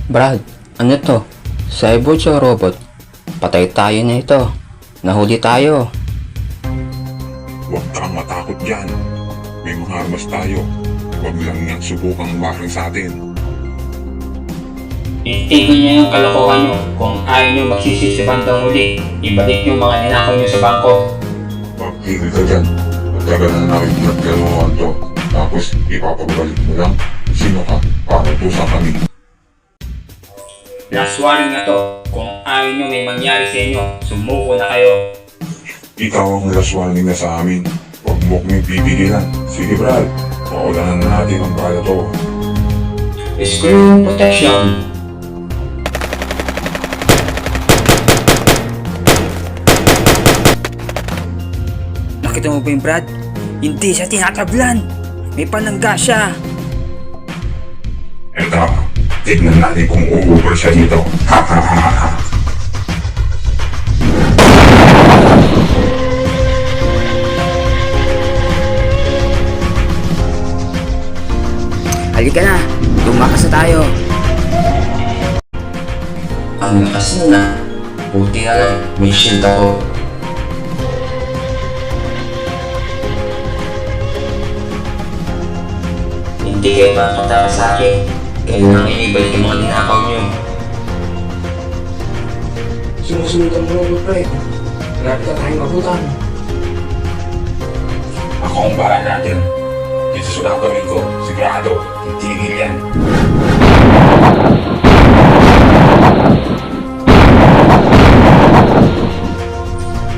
Brad, ano to? Cyborg o robot? Patay tayo na ito. Nahuli tayo. Huwag kang matakot dyan. May mga armas tayo. Huwag lang niyang subukang umaking sa atin. Itigil niyo yung kalokohan niyo. Kung ayaw niyo magsisisi bandang huli, ibalik yung mga ninakaw niyo sa bangko. Magpigil ka dyan. Matagal na namin nagkaroon to. Tapos ipapabalik mo lang kung sino ka para tusa kami. Last warning na to. Kung ayaw niyo may mangyari sa inyo, sumuko na kayo. Ikaw ang last warning na sa amin. Huwag mo kaming pipigilan. Sige Brad, paulanan na natin ang bala to. Screw protection. Nakita mo ba yung Brad? Hindi siya tinatablan. May panangga siya. Eto, tignan natin kung uuber siya dito. Ha ha ha ha. Halika na. Tumakas na tayo. Ang lakas na. Buti nga lang, may shield ako. Hindi kayo makakatakas sa akin. Kayo nang inibalik yung mga ninakaw niyo. Sumusunod ang mga pre. Grabe ka tayong mabutan. Ako ang bahala natin. Dito sa gagawin ko, sigurado, titigil yan.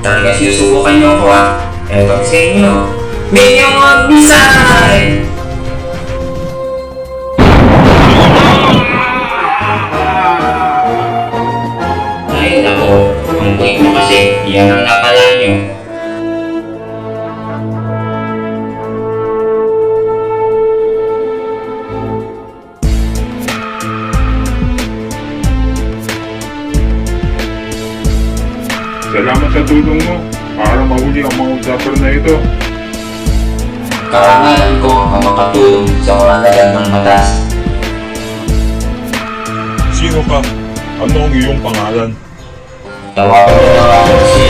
Talaga sinusubukan niyo ako ha. Eto sa inyo. Minion Missile! Ay nako, ang kulit mo kasi, yan ang napala niyo. Salamat sa tulong mo para mahuli ang mga usaper na ito. Karangalan ko ang makatulong sa mga nagandang matas. Sino ka? Ano ang iyong pangalan? Tawagan mo na ako si